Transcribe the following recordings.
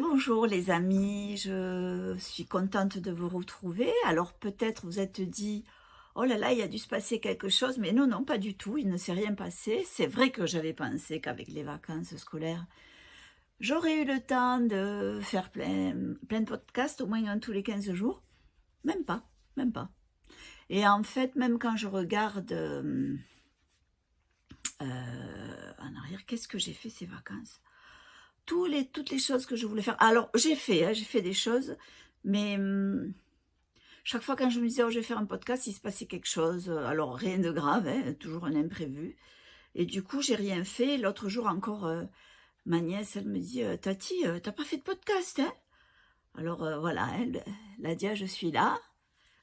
Bonjour les amis, je suis contente de vous retrouver. Alors peut-être vous êtes dit, oh là là, il a dû se passer quelque chose, mais non, non, pas du tout, il ne s'est rien passé. C'est vrai que j'avais pensé qu'avec les vacances scolaires, j'aurais eu le temps de faire plein de podcasts, au moins un tous les 15 jours. Même pas, même pas. Et en fait, même quand je regarde en arrière, qu'est-ce que j'ai fait ces vacances? Toutes les choses que je voulais faire. Alors, j'ai fait des choses, mais chaque fois quand je me disais, oh, je vais faire un podcast, il se passait quelque chose. Alors, rien de grave, hein, toujours un imprévu. Et du coup, j'ai rien fait. L'autre jour encore, ma nièce, elle me dit, Tati, t'as pas fait de podcast, hein? Alors, voilà, elle a dit, ah, je suis là.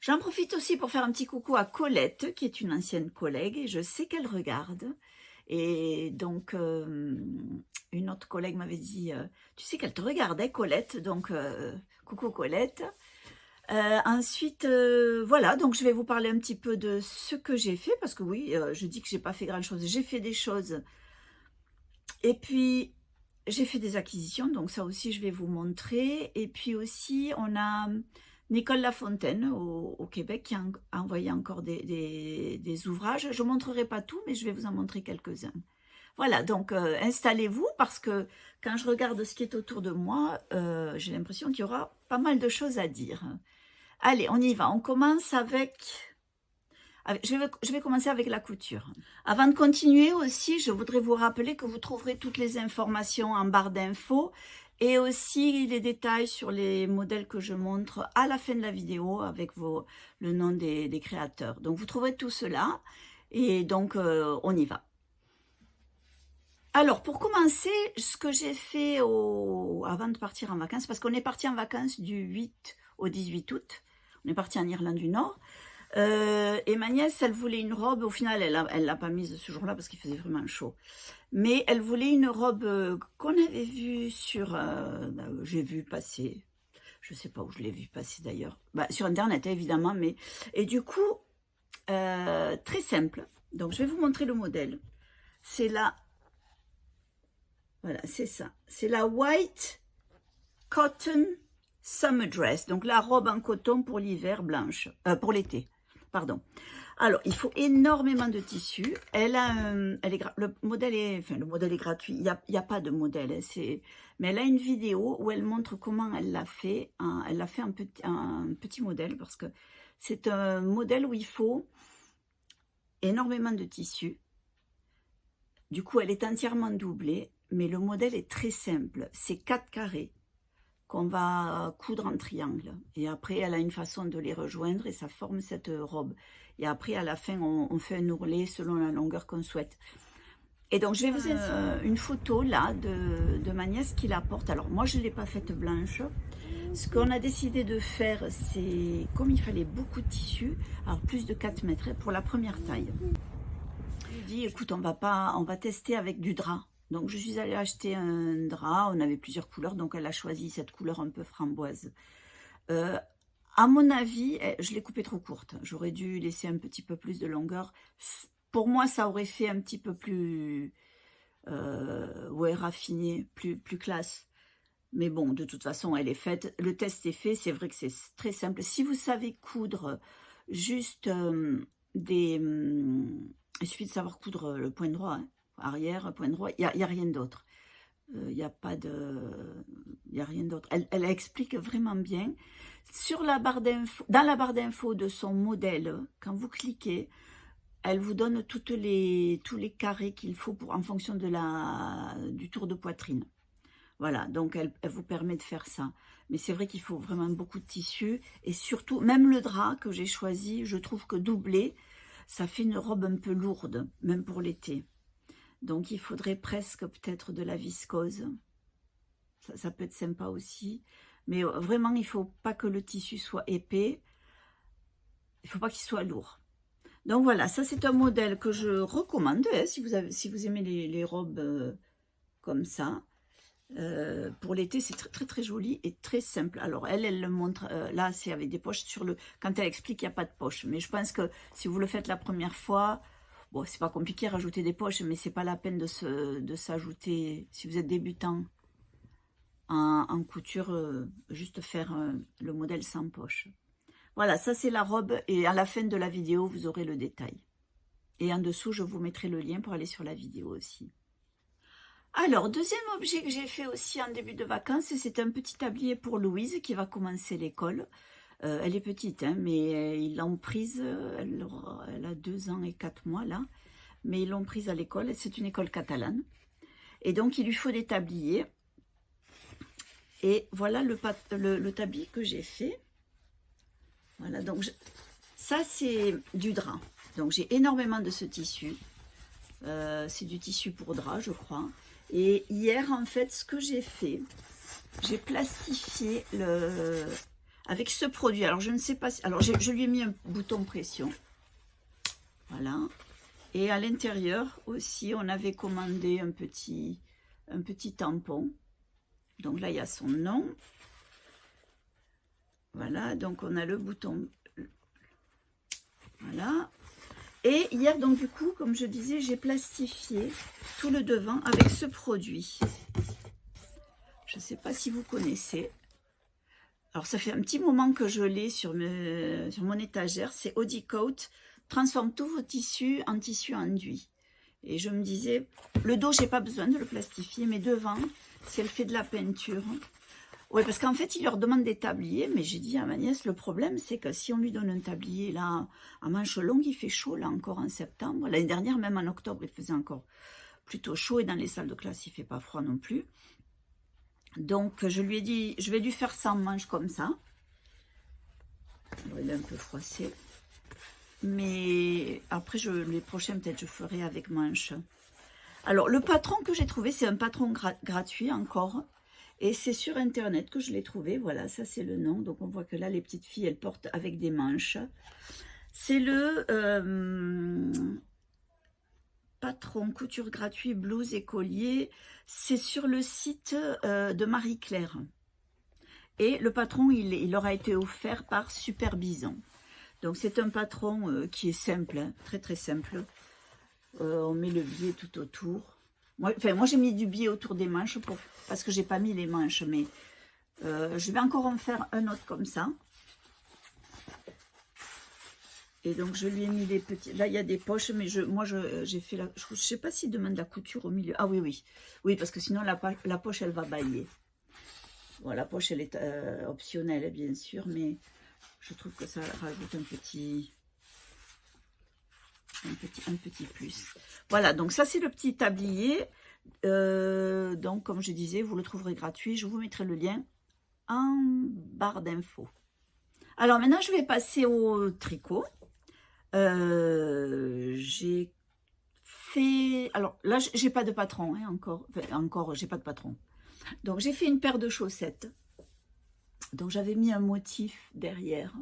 J'en profite aussi pour faire un petit coucou à Colette, qui est une ancienne collègue, et je sais qu'elle regarde. Et donc, une autre collègue m'avait dit, tu sais qu'elle te regardait, Colette, donc coucou Colette. Ensuite, voilà, donc je vais vous parler un petit peu de ce que j'ai fait, parce que oui, je dis que j'ai pas fait grand-chose, j'ai fait des choses, et puis j'ai fait des acquisitions, donc ça aussi je vais vous montrer, et puis aussi on a Nicole Lafontaine au Québec qui a envoyé encore des ouvrages. Je ne montrerai pas tout, mais je vais vous en montrer quelques-uns. Voilà, donc installez-vous parce que quand je regarde ce qui est autour de moi, j'ai l'impression qu'il y aura pas mal de choses à dire. Allez, on y va. On commence je vais commencer avec la couture. Avant de continuer aussi, je voudrais vous rappeler que vous trouverez toutes les informations en barre d'infos et aussi les détails sur les modèles que je montre à la fin de la vidéo avec le nom des créateurs. Donc vous trouverez tout cela et donc on y va. Alors pour commencer, ce que j'ai fait avant de partir en vacances, parce qu'on est parti en vacances du 8 au 18 août, on est parti en Irlande du Nord. Et ma nièce, elle voulait une robe, au final, elle l'a pas mise ce jour-là parce qu'il faisait vraiment chaud. Mais elle voulait une robe qu'on avait vue j'ai vu passer, je sais pas où je l'ai vu passer d'ailleurs, sur Internet évidemment, mais... Et du coup, très simple, donc je vais vous montrer le modèle. C'est voilà, c'est ça, c'est la White Cotton Summer Dress, donc la robe en coton pour l'hiver blanche, pour l'été. Pardon. Alors, il faut énormément de tissu. Le modèle est gratuit. Il y a pas de modèle. Mais elle a une vidéo où elle montre comment elle l'a fait. Elle a fait un petit modèle parce que c'est un modèle où il faut énormément de tissu. Du coup, elle est entièrement doublée, mais le modèle est très simple. C'est 4 carrés qu'on va coudre en triangle. Et après, elle a une façon de les rejoindre et ça forme cette robe. Et après, à la fin, on fait un ourlet selon la longueur qu'on souhaite. Et donc, je vais vous montrer une photo là de ma nièce qui la porte. Alors, moi, je ne l'ai pas faite blanche. Ce qu'on a décidé de faire, c'est, comme il fallait beaucoup de tissu, alors plus de 4 mètres pour la première taille. Je lui ai dit, écoute, on va tester avec du drap. Donc, je suis allée acheter un drap. On avait plusieurs couleurs, donc elle a choisi cette couleur un peu framboise. À mon avis, je l'ai coupée trop courte. J'aurais dû laisser un petit peu plus de longueur. Pour moi, ça aurait fait un petit peu plus ouais, raffiné, plus classe. Mais bon, de toute façon, elle est faite. Le test est fait. C'est vrai que c'est très simple. Si vous savez coudre juste il suffit de savoir coudre le point droit, hein. Arrière, point droit, il y a rien d'autre. Il n'y a pas de... Il y a rien d'autre. Elle explique vraiment bien. Sur la barre d'infos, dans la barre d'infos de son modèle, quand vous cliquez, elle vous donne tous les carrés qu'il faut en fonction du tour de poitrine. Voilà, donc elle vous permet de faire ça. Mais c'est vrai qu'il faut vraiment beaucoup de tissu. Et surtout, même le drap que j'ai choisi, je trouve que doublé, ça fait une robe un peu lourde, même pour l'été. Donc il faudrait presque peut-être de la viscose. Ça peut être sympa aussi. Mais vraiment, il ne faut pas que le tissu soit épais. Il ne faut pas qu'il soit lourd. Donc voilà, ça c'est un modèle que je recommande hein, si vous aimez les robes comme ça. Pour l'été, c'est très joli et très simple. Alors elle le montre, là c'est avec des poches quand elle explique, il n'y a pas de poche. Mais je pense que si vous le faites la première fois, bon, c'est pas compliqué à rajouter des poches, mais c'est pas la peine de s'ajouter si vous êtes débutant. en couture, juste faire le modèle sans poche. Voilà, ça c'est la robe et à la fin de la vidéo, vous aurez le détail. Et en dessous, je vous mettrai le lien pour aller sur la vidéo aussi. Alors, deuxième objet que j'ai fait aussi en début de vacances, c'est un petit tablier pour Louise qui va commencer l'école. Elle est petite, hein, mais ils l'ont prise, elle a 2 ans et 4 mois là, mais ils l'ont prise à l'école, c'est une école catalane. Et donc, il lui faut des tabliers. Et voilà le tablier que j'ai fait. Voilà, donc ça c'est du drap. Donc j'ai énormément de ce tissu. C'est du tissu pour drap, je crois. Et hier, en fait, ce que j'ai fait, j'ai plastifié avec ce produit. Alors, je ne sais pas si... Alors, je lui ai mis un bouton pression. Voilà. Et à l'intérieur aussi, on avait commandé un petit tampon. Donc là, il y a son nom. Voilà, donc on a le bouton. Voilà. Et hier, donc du coup, comme je disais, j'ai plastifié tout le devant avec ce produit. Je ne sais pas si vous connaissez. Alors, ça fait un petit moment que je l'ai sur mon étagère. C'est Audicoat. Transforme tous vos tissus en tissu enduit. Et je me disais, le dos, j'ai pas besoin de le plastifier, mais devant, si elle fait de la peinture... Oui, parce qu'en fait, il leur demande des tabliers, mais j'ai dit à ma nièce, le problème, c'est que si on lui donne un tablier, là, à manches longues, il fait chaud, là, encore en septembre. L'année dernière, même en octobre, il faisait encore plutôt chaud, et dans les salles de classe, il ne fait pas froid non plus. Donc, je lui ai dit, je vais lui faire ça en manches comme ça. Alors, il est un peu froissé. Mais après, les prochains, peut-être, je ferai avec manches. Alors, le patron que j'ai trouvé, c'est un patron gratuit encore. Et c'est sur Internet que je l'ai trouvé. Voilà, ça c'est le nom. Donc on voit que là, les petites filles, elles portent avec des manches. C'est le patron couture gratuit, blouse et collier. C'est sur le site de Marie-Claire. Et le patron, il leur a été offert par Super Bison. Donc c'est un patron qui est simple, hein, très très simple. On met le biais tout autour. Moi j'ai mis du biais autour des manches parce que j'ai pas mis les manches, mais je vais encore en faire un autre comme ça. Et donc je lui ai mis les petits. Là il y a des poches, mais moi j'ai fait la. Je sais pas s'il demande la couture au milieu. Ah oui, oui, oui, parce que sinon la poche elle va bailler. Bon, la poche elle est optionnelle bien sûr, mais je trouve que ça rajoute un petit plus. Voilà, donc ça c'est le petit tablier. Donc comme je disais, vous le trouverez gratuit. Je vous mettrai le lien en barre d'infos. Alors maintenant je vais passer au tricot. J'ai fait... Alors là j'ai pas de patron, hein, encore. Enfin, encore j'ai pas de patron. Donc j'ai fait une paire de chaussettes. Donc j'avais mis un motif derrière.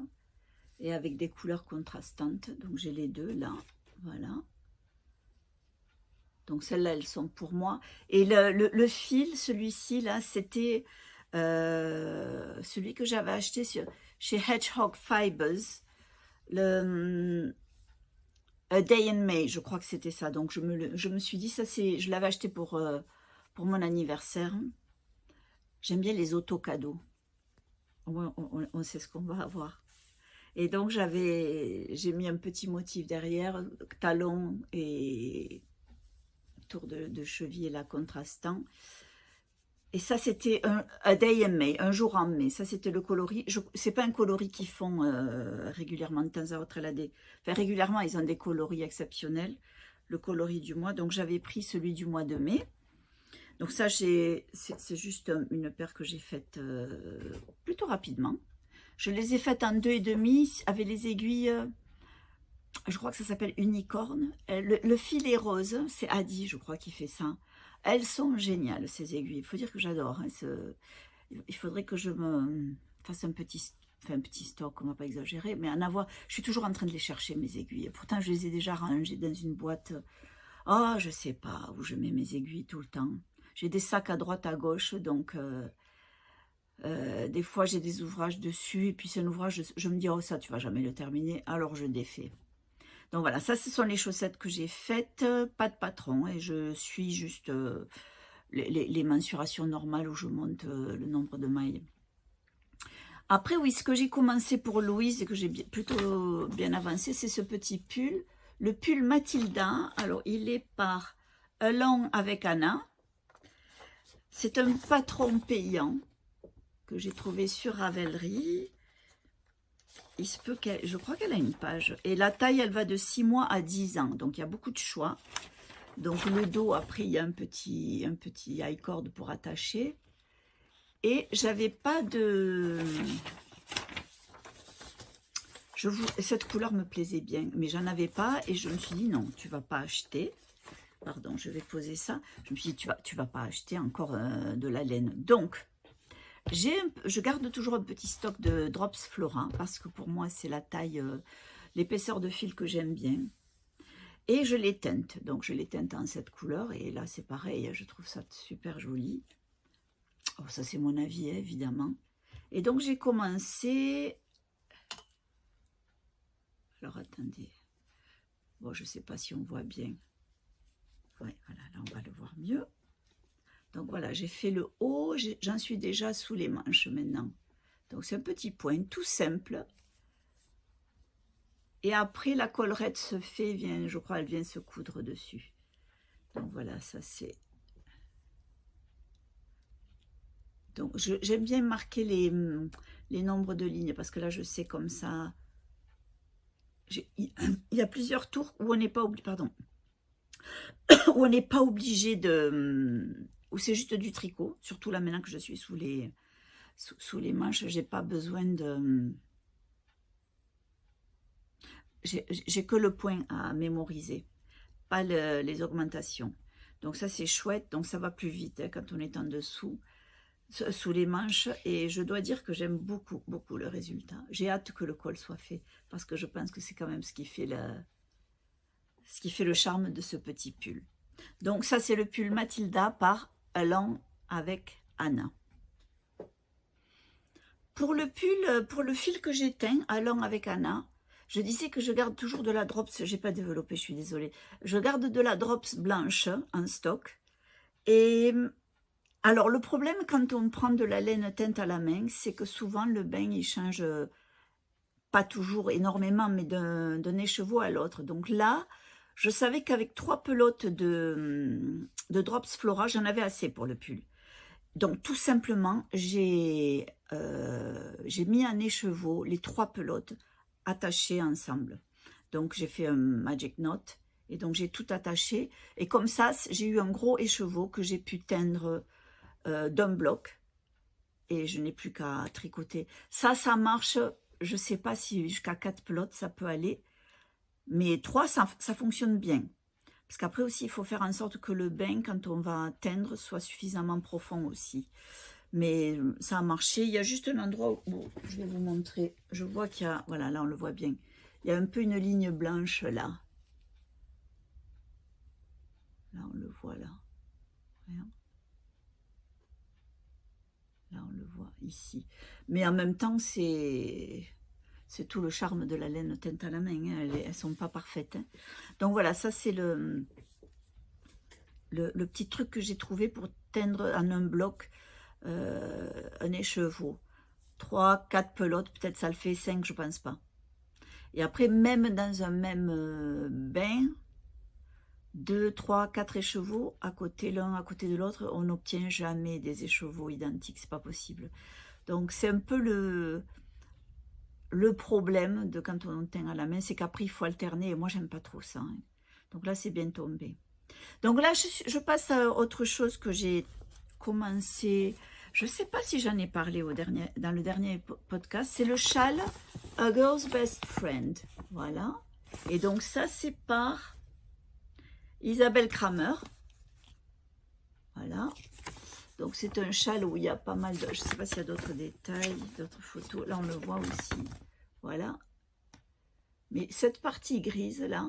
Et avec des couleurs contrastantes. Donc j'ai les deux là. Voilà. Donc celles-là, elles sont pour moi. Et le fil, celui-ci, là, c'était celui que j'avais acheté chez Hedgehog Fibers. Le A Day in May, je crois que c'était ça. Donc je me suis dit, ça c'est, je l'avais acheté pour mon anniversaire. J'aime bien les auto-cadeaux. On sait ce qu'on va avoir. Et donc j'ai mis un petit motif derrière, talon et tour de cheville là contrastant. Et ça c'était un day in May, un jour en mai. Ça c'était le coloris. C'est pas un coloris qu'ils font régulièrement de temps à autre. Enfin, régulièrement ils ont des coloris exceptionnels. Le coloris du mois. Donc j'avais pris celui du mois de mai. Donc ça c'est juste une paire que j'ai faite plutôt rapidement. Je les ai faites en 2,5 avec les aiguilles, je crois que ça s'appelle Unicorne. Le fil est rose, c'est Adi, je crois, qui fait ça. Elles sont géniales, ces aiguilles. Il faut dire que j'adore. Hein, il faudrait que je me fasse un petit stock, on ne va pas exagérer, mais en avoir. Je suis toujours en train de les chercher, mes aiguilles. Pourtant, je les ai déjà rangées dans une boîte. Oh, je ne sais pas où je mets mes aiguilles tout le temps. J'ai des sacs à droite, à gauche, donc... des fois j'ai des ouvrages dessus et puis c'est un ouvrage, je me dis oh ça tu vas jamais le terminer, alors je défais. Donc voilà, ça ce sont les chaussettes que j'ai faites, pas de patron et je suis juste les mensurations normales où je monte le nombre de mailles. Après, oui, ce que j'ai commencé pour Louise et que j'ai plutôt bien avancé, c'est ce petit pull. Le pull Mathilda. Alors, il est par Along avec Anna. C'est un patron payant que j'ai trouvé sur Ravelry. Il se peut qu'elle, je crois qu'elle a une page. Et la taille, elle va de 6 mois à 10 ans. Donc, il y a beaucoup de choix. Donc, le dos, après, il y a un petit high cord pour attacher. Et j'avais pas de... Cette couleur me plaisait bien, mais j'en avais pas. Et je me suis dit, non, tu vas pas acheter. Pardon, je vais poser ça. Je me suis dit, tu vas pas acheter encore de la laine. Donc, je garde toujours un petit stock de Drops Flora, parce que pour moi, c'est la taille, l'épaisseur de fil que j'aime bien. Et je les teinte. Donc, je les teinte en cette couleur. Et là, c'est pareil, je trouve ça super joli. Oh, ça, c'est mon avis, évidemment. Et donc, j'ai commencé... Alors, attendez. Bon, je ne sais pas si on voit bien. Ouais, voilà, là, on va le voir mieux. Donc, voilà, j'ai fait le haut. J'en suis déjà sous les manches maintenant. Donc, c'est un petit point tout simple. Et après, la collerette se fait, je crois, elle vient se coudre dessus. Donc, voilà, ça, c'est... Donc, j'aime bien marquer les nombres de lignes parce que là, je sais comme ça. Il y a plusieurs tours où on n'est pas obligé, pardon, où on n'est pas obligé de, où c'est juste du tricot. Surtout là, maintenant que je suis sous les manches, j'ai pas besoin de, j'ai que le point à mémoriser, pas les augmentations. Donc ça, c'est chouette. Donc ça va plus vite hein, quand on est en dessous. Sous les manches, et je dois dire que j'aime beaucoup le résultat. J'ai hâte que le col soit fait parce que je pense que c'est quand même ce qui fait le charme de ce petit pull. Donc ça, c'est le pull Mathilda par Along avec Anna. Pour le pull, pour le fil que j'ai teint Along avec Anna, je disais que je garde toujours de la drops, j'ai pas développé, je suis désolée. Je garde de la drops blanche en stock. Et alors, le problème quand on prend de la laine teinte à la main, c'est que souvent le bain, il change pas toujours énormément, mais d'un écheveau à l'autre. Donc là, je savais qu'avec 3 pelotes de Drops Flora, j'en avais assez pour le pull. Donc, tout simplement, j'ai mis en écheveau les 3 pelotes attachées ensemble. Donc, j'ai fait un Magic Knot et donc j'ai tout attaché. Et comme ça, j'ai eu un gros écheveau que j'ai pu teindre d'un bloc et je n'ai plus qu'à tricoter. Ça marche, je ne sais pas si jusqu'à 4 pelotes ça peut aller, mais 3 ça fonctionne bien. Parce qu'après aussi, il faut faire en sorte que le bain, quand on va teindre, soit suffisamment profond aussi. Mais ça a marché. Il y a juste un endroit où je vais vous montrer. Je vois qu'il y a, voilà, là on le voit bien. Il y a un peu une ligne blanche là. Là on le voit là. Voyons. Là, on le voit ici. Mais en même temps, c'est tout le charme de la laine teinte à la main. Hein. Elles ne sont pas parfaites. Hein. Donc voilà, ça c'est le petit truc que j'ai trouvé pour teindre en un bloc un écheveau. 3, 4 pelotes, peut-être ça le fait 5, je pense pas. Et après, même dans un même bain, 2, 3, 4 écheveaux à côté, l'un à côté de l'autre, on n'obtient jamais des écheveaux identiques, c'est pas possible. Donc c'est un peu le problème de quand on teint à la main, c'est qu'après il faut alterner et moi j'aime pas trop ça. Hein. Donc là c'est bien tombé. Donc là je passe à autre chose que j'ai commencé, je sais pas si j'en ai parlé dans le dernier podcast, c'est le châle A Girl's Best Friend. Voilà. Et donc ça c'est par Isabelle Kramer. Voilà. Donc c'est un châle où il y a pas mal de... Je ne sais pas s'il y a d'autres détails, d'autres photos. Là on le voit aussi. Voilà. Mais cette partie grise là,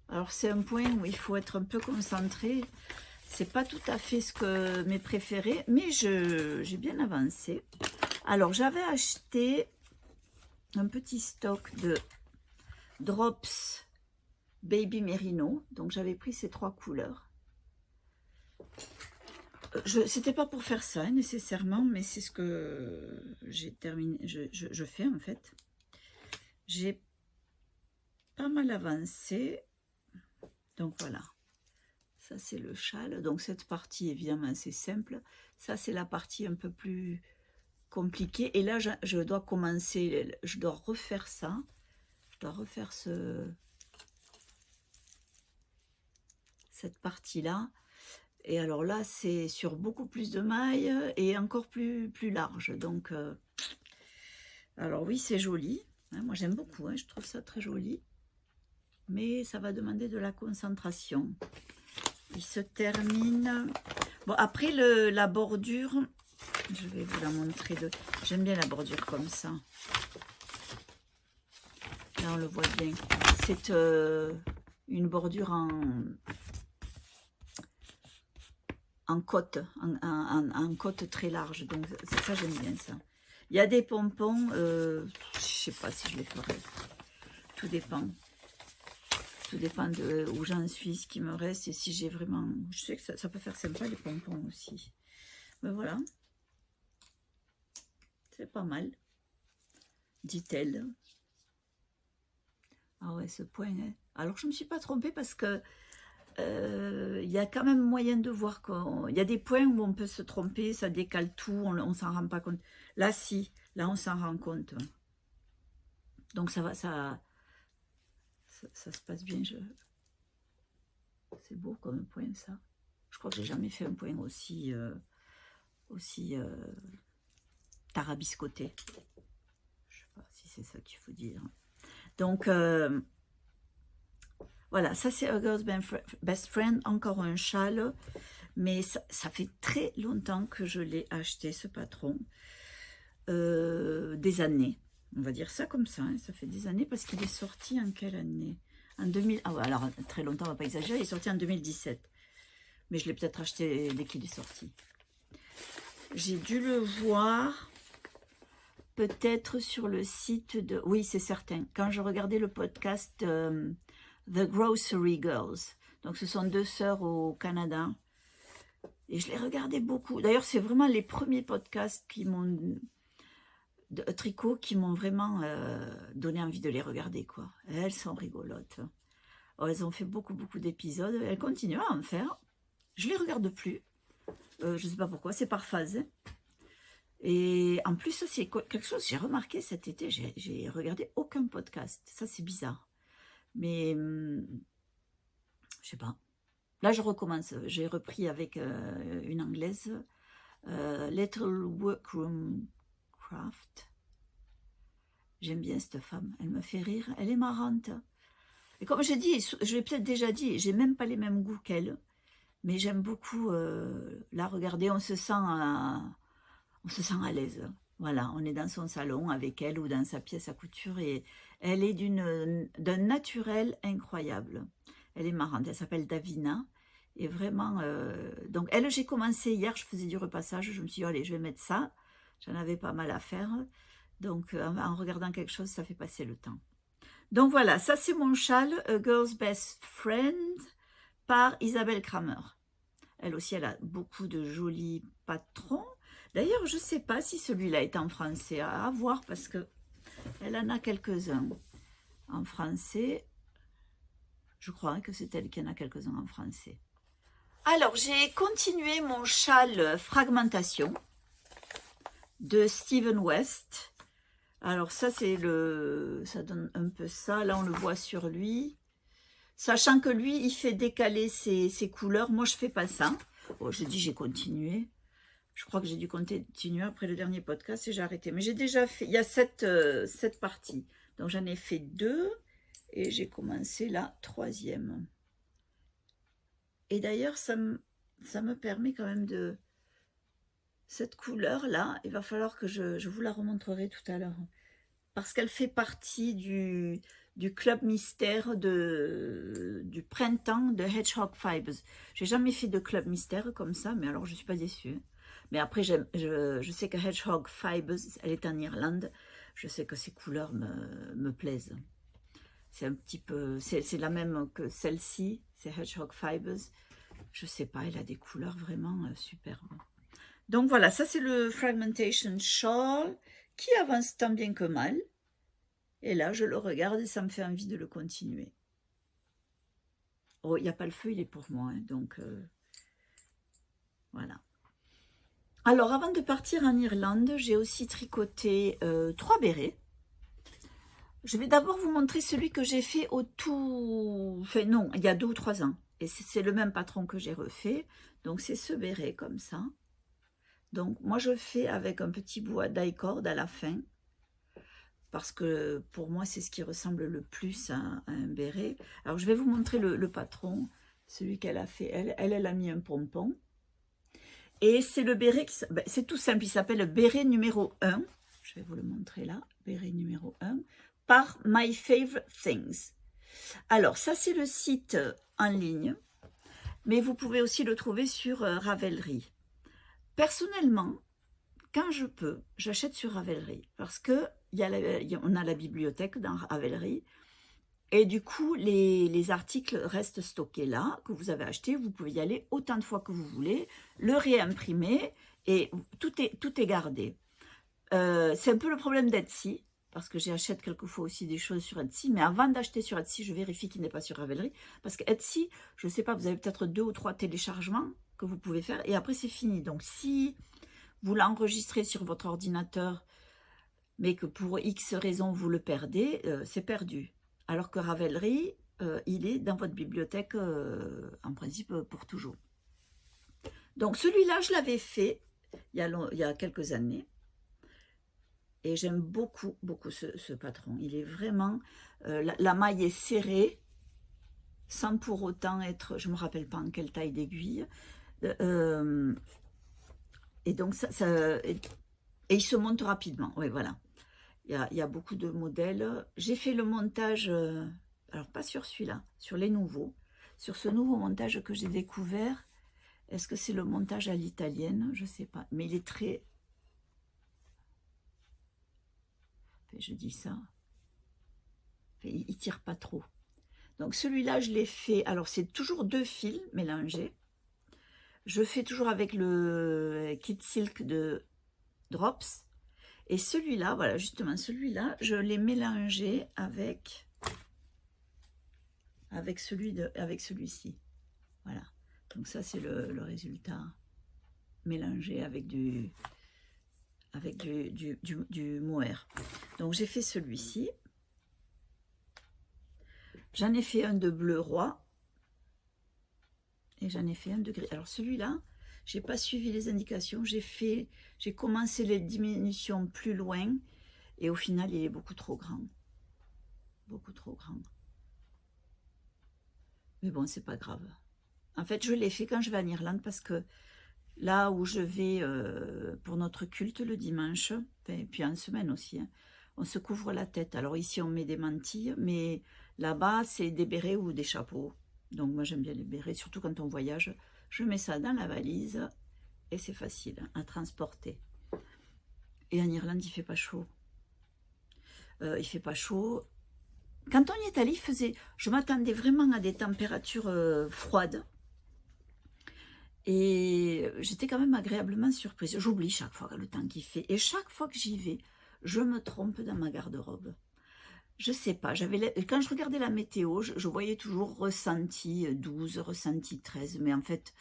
alors c'est un point où il faut être un peu concentré. C'est pas tout à fait ce que mes préférés, mais j'ai bien avancé. Alors j'avais acheté un petit stock de Drops Baby Merino. Donc j'avais pris ces 3 couleurs. C'était pas pour faire ça nécessairement, mais c'est ce que j'ai terminé, je fais en fait. J'ai pas mal avancé, donc voilà. Ça c'est le châle, donc cette partie évidemment c'est simple. Ça c'est la partie un peu plus compliquée, et là je dois commencer, je dois refaire ça. Je dois refaire cette partie-là. Et alors là, c'est sur beaucoup plus de mailles et encore plus large. Donc, alors oui, c'est joli. Hein, moi, j'aime beaucoup. Hein, je trouve ça très joli. Mais ça va demander de la concentration. Il se termine... Bon, après, la bordure... Je vais vous la montrer. J'aime bien la bordure comme ça. Là, on le voit bien. C'est une bordure en côte, en côte très large. Donc ça, j'aime bien ça. Il y a des pompons, je sais pas si je les ferai. Tout dépend. Tout dépend de où j'en suis, ce qui me reste. Et si j'ai vraiment... Je sais que ça peut faire sympa les pompons aussi. Mais voilà. C'est pas mal. Dit-elle. Ah ouais, ce point. Hein. Alors je me suis pas trompée parce que il y a quand même moyen de voir qu'il y a des points où on peut se tromper, ça décale tout, on s'en rend pas compte. Là, si, là, on s'en rend compte. Donc, ça va, ça se passe bien. C'est beau comme point, ça. Je crois que j'ai jamais fait un point aussi tarabiscoté. Je sais pas si c'est ça qu'il faut dire. Donc, voilà, ça c'est A Girl's Best Friend, encore un châle, mais ça fait très longtemps que je l'ai acheté, ce patron, des années, on va dire ça comme ça, hein, ça fait des années, parce qu'il est sorti en quelle année? En 2000, ah ouais, alors très longtemps, on va pas exagérer, il est sorti en 2017, mais je l'ai peut-être acheté dès qu'il est sorti. J'ai dû le voir peut-être sur le site de... Oui, c'est certain, quand je regardais le podcast... The Grocery Girls. Donc, ce sont deux sœurs au Canada. Et je les regardais beaucoup. D'ailleurs, c'est vraiment les premiers podcasts de tricot qui m'ont vraiment donné envie de les regarder, quoi. Elles sont rigolotes. Oh, elles ont fait beaucoup d'épisodes. Elles continuent à en faire. Je les regarde plus. Je ne sais pas pourquoi. C'est par phase. Et en plus, ça, c'est quelque chose que j'ai remarqué cet été. J'ai regardé aucun podcast. Ça, c'est bizarre. Mais, je sais pas. Là, je recommence. J'ai repris avec une Anglaise, Little Workroom Craft. J'aime bien cette femme. Elle me fait rire. Elle est marrante. Et comme j'ai dit, je l'ai peut-être déjà dit, j'ai même pas les mêmes goûts qu'elle. Mais j'aime beaucoup la regarder. On se sent à l'aise. Voilà, on est dans son salon avec elle ou dans sa pièce à couture et elle est d'un naturel incroyable. Elle est marrante, elle s'appelle Davina et vraiment, donc elle, j'ai commencé hier, je faisais du repassage, je me suis dit, allez, je vais mettre ça, j'en avais pas mal à faire, donc en regardant quelque chose, ça fait passer le temps. Donc voilà, ça c'est mon châle, A Girl's Best Friend, par Isabelle Kramer. Elle aussi, elle a beaucoup de jolis patrons. D'ailleurs, je ne sais pas si celui-là est en français, à voir parce que elle en a quelques-uns en français. Je crois que c'est elle qui en a quelques-uns en français. Alors, j'ai continué mon châle Fragmentation de Stephen West. Alors ça, ça donne un peu ça. Là, on le voit sur lui. Sachant que lui, il fait décaler ses couleurs. Moi, je ne fais pas ça. Oh, je dis, j'ai continué. Je crois que j'ai dû continuer après le dernier podcast et j'ai arrêté. Mais j'ai déjà fait, il y a cette partie. Donc j'en ai fait 2 et j'ai commencé la 3e. Et d'ailleurs, ça me permet quand même de... Cette couleur-là, il va falloir que je vous la remontrerai tout à l'heure. Parce qu'elle fait partie du club mystère du printemps de Hedgehog Fibers. J'ai jamais fait de club mystère comme ça, mais alors je ne suis pas déçue. Mais après, je sais que Hedgehog Fibers, elle est en Irlande. Je sais que ces couleurs me plaisent. C'est un petit peu... C'est la même que celle-ci, c'est Hedgehog Fibers. je sais pas, elle a des couleurs vraiment superbes. Donc voilà, ça c'est le Fragmentation Shawl qui avance tant bien que mal. Et là, je le regarde et ça me fait envie de le continuer. Oh, il n'y a pas le feu, il est pour moi, hein, donc voilà. Alors, avant de partir en Irlande, j'ai aussi tricoté 3 bérets. Je vais d'abord vous montrer celui que j'ai fait au tout... Enfin non, il y a 2 ou 3 ans. Et c'est le même patron que j'ai refait. Donc c'est ce béret comme ça. Donc moi je fais avec un petit bout à die-cord à la fin. Parce que pour moi c'est ce qui ressemble le plus à un béret. Alors je vais vous montrer le patron. Celui qu'elle a fait. Elle a mis un pompon. Et c'est le béret, c'est tout simple, il s'appelle le béret numéro 1. Je vais vous le montrer là, béret numéro 1, par My Favorite Things. Alors, ça c'est le site en ligne, mais vous pouvez aussi le trouver sur Ravelry. Personnellement, quand je peux, j'achète sur Ravelry, parce que on a la bibliothèque dans Ravelry, et du coup, les articles restent stockés là, que vous avez acheté. Vous pouvez y aller autant de fois que vous voulez, le réimprimer et tout est gardé. C'est un peu le problème d'Etsy, parce que j'achète quelquefois aussi des choses sur Etsy. Mais avant d'acheter sur Etsy, je vérifie qu'il n'est pas sur Ravelry. Parce que Etsy, je ne sais pas, vous avez peut-être 2 ou 3 téléchargements que vous pouvez faire. Et après, c'est fini. Donc, si vous l'enregistrez sur votre ordinateur, mais que pour X raison, vous le perdez, c'est perdu. Alors que Ravelry, il est dans votre bibliothèque, en principe, pour toujours. Donc, celui-là, je l'avais fait il y a quelques années. Et j'aime beaucoup, beaucoup ce patron. Il est vraiment... la maille est serrée, sans pour autant être... Je ne me rappelle pas en quelle taille d'aiguille. Et donc, et il se monte rapidement. Oui, voilà. Il y a beaucoup de modèles. J'ai fait le montage, alors pas sur celui-là, sur les nouveaux. Sur ce nouveau montage que j'ai découvert, est-ce que c'est le montage à l'italienne? Je ne sais pas, mais il est très... Enfin, je dis ça. Enfin, il ne tire pas trop. Donc celui-là, je l'ai fait... Alors, c'est toujours 2 fils mélangés. Je fais toujours avec le Kit Silk de Drops. Et celui-là, voilà, justement, celui-là, je l'ai mélangé avec celui-ci. Voilà. Donc ça, c'est le résultat mélangé avec du mohair. Donc j'ai fait celui-ci. J'en ai fait un de bleu roi. Et j'en ai fait un de gris. Alors celui-là, j'ai pas suivi les indications. J'ai commencé les diminutions plus loin. Et au final, il est beaucoup trop grand. Beaucoup trop grand. Mais bon, c'est pas grave. En fait, je l'ai fait quand je vais en Irlande parce que là où je vais pour notre culte le dimanche, et puis en semaine aussi, hein, on se couvre la tête. Alors ici, on met des mantilles, mais là-bas, c'est des bérets ou des chapeaux. Donc moi, j'aime bien les bérets, surtout quand on voyage. Je mets ça dans la valise et c'est facile à transporter. Et en Irlande, il fait pas chaud. Il fait pas chaud. Quand on y est allé, je m'attendais vraiment à des températures froides. Et j'étais quand même agréablement surprise. J'oublie chaque fois le temps qu'il fait. Et chaque fois que j'y vais, je me trompe dans ma garde-robe. Je sais pas, quand je regardais la météo, je voyais toujours ressenti 12, ressenti 13. Mais en fait,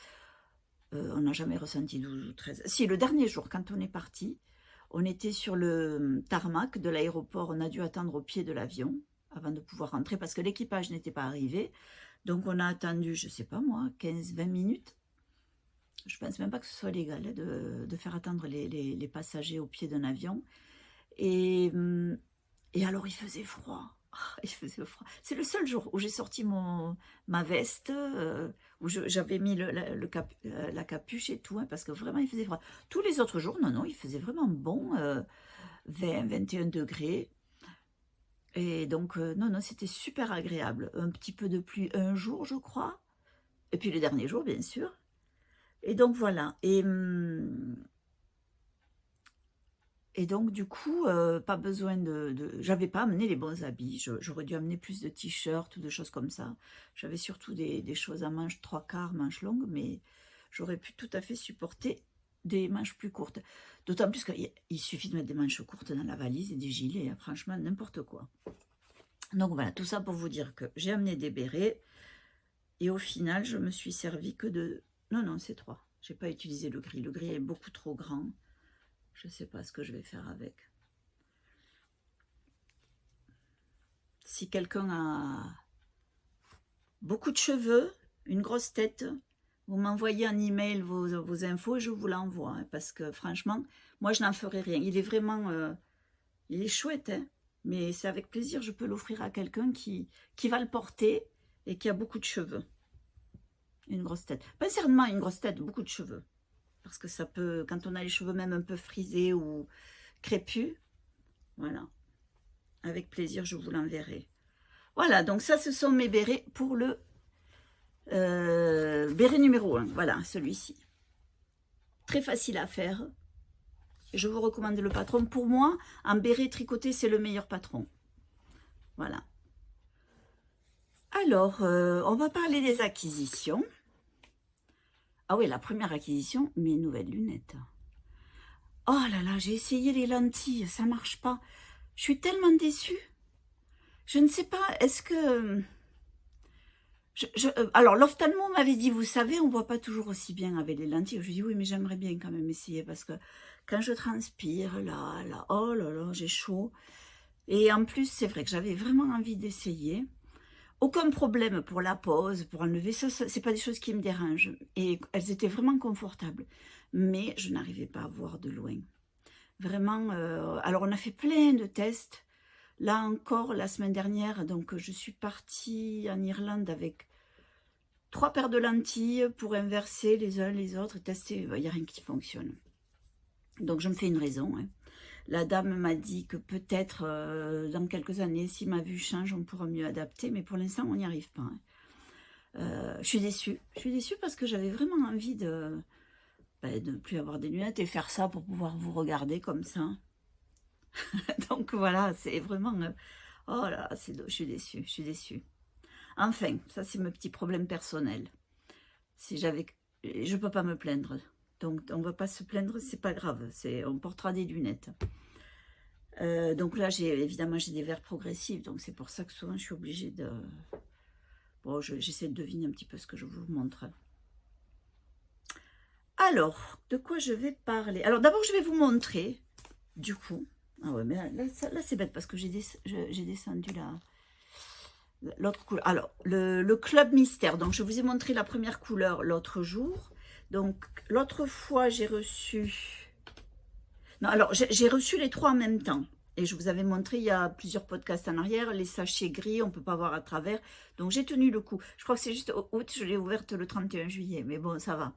on n'a jamais ressenti 12 ou 13. Si, le dernier jour, quand on est parti, on était sur le tarmac de l'aéroport. On a dû attendre au pied de l'avion avant de pouvoir rentrer parce que l'équipage n'était pas arrivé. Donc, on a attendu, je sais pas moi, 15-20 minutes. Je pense même pas que ce soit légal de faire attendre les passagers au pied d'un avion. Et alors, il faisait froid. Il faisait froid. C'est le seul jour où j'ai sorti ma veste, où j'avais mis la capuche et tout, hein, parce que vraiment, il faisait froid. Tous les autres jours, non, il faisait vraiment bon, 20, 21 degrés. Et donc, non, c'était super agréable. Un petit peu de pluie un jour, je crois. Et puis le dernier jour, bien sûr. Et donc, voilà. Et Et donc, du coup, pas besoin j'avais pas amené les bons habits. J'aurais dû amener plus de t-shirts ou de choses comme ça. J'avais surtout des choses à manches 3/4, manches longues, mais j'aurais pu tout à fait supporter des manches plus courtes. D'autant plus qu'il suffit de mettre des manches courtes dans la valise et des gilets, hein, franchement, n'importe quoi. Donc voilà, tout ça pour vous dire que j'ai amené des bérets et au final, je me suis servi que de... Non, non, c'est 3. J'ai pas utilisé le gris. Le gris est beaucoup trop grand. Je ne sais pas ce que je vais faire avec. Si quelqu'un a beaucoup de cheveux, une grosse tête, vous m'envoyez un email vos infos et je vous l'envoie. Hein, parce que franchement, moi je n'en ferai rien. Il est vraiment... il est chouette, hein, mais c'est avec plaisir, je peux l'offrir à quelqu'un qui va le porter et qui a beaucoup de cheveux. Une grosse tête. Pas seulement une grosse tête, beaucoup de cheveux. Parce que ça peut, quand on a les cheveux même un peu frisés ou crépus, voilà. Avec plaisir, je vous l'enverrai. Voilà, donc ça, ce sont mes bérets pour le béret numéro 1. Voilà, celui-ci. Très facile à faire. Je vous recommande le patron. Pour moi, un béret tricoté, c'est le meilleur patron. Voilà. Alors, on va parler des acquisitions. Ah oui, la première acquisition, mes nouvelles lunettes. Oh là là, j'ai essayé les lentilles, ça marche pas. Je suis tellement déçue. Je ne sais pas, est-ce que... alors, l'ophtalmo m'avait dit, vous savez, on ne voit pas toujours aussi bien avec les lentilles. Je lui dis, oui, mais j'aimerais bien quand même essayer parce que quand je transpire, là, oh là là, j'ai chaud. Et en plus, c'est vrai que j'avais vraiment envie d'essayer. Aucun problème pour la pose, pour enlever ça, c'est pas des choses qui me dérangent. Et elles étaient vraiment confortables. Mais je n'arrivais pas à voir de loin. Vraiment, alors on a fait plein de tests. Là encore, la semaine dernière, donc je suis partie en Irlande avec 3 paires de lentilles pour inverser les uns les autres et tester. Il n'y a rien qui fonctionne. Donc je me fais une raison. Hein. La dame m'a dit que peut-être dans quelques années, si ma vue change, on pourra mieux adapter. Mais pour l'instant, on n'y arrive pas. Hein. Je suis déçue. Je suis déçue parce que j'avais vraiment envie de ne plus avoir des lunettes et faire ça pour pouvoir vous regarder comme ça. Donc voilà, c'est vraiment... oh là, je suis déçue, je suis déçue. Enfin, ça c'est mes petits problèmes personnels. Si j'avais... Je peux pas me plaindre. Donc on va pas se plaindre, c'est pas grave. On portera des lunettes. Donc là, évidemment, j'ai des verres progressifs. Donc c'est pour ça que souvent je suis obligée de... Bon, j'essaie de deviner un petit peu ce que je vous montre. Alors, de quoi je vais parler? Alors d'abord, je vais vous montrer, du coup... Ah ouais, mais là c'est bête parce que j'ai descendu l'autre couleur. Alors, le Club Mystère. Donc, je vous ai montré la première couleur l'autre jour. Donc, l'autre fois, j'ai reçu... Non, alors, j'ai reçu les 3 en même temps. Et je vous avais montré, il y a plusieurs podcasts en arrière, les sachets gris, on ne peut pas voir à travers. Donc, j'ai tenu le coup. Je crois que c'est juste août, je l'ai ouverte le 31 juillet. Mais bon, ça va.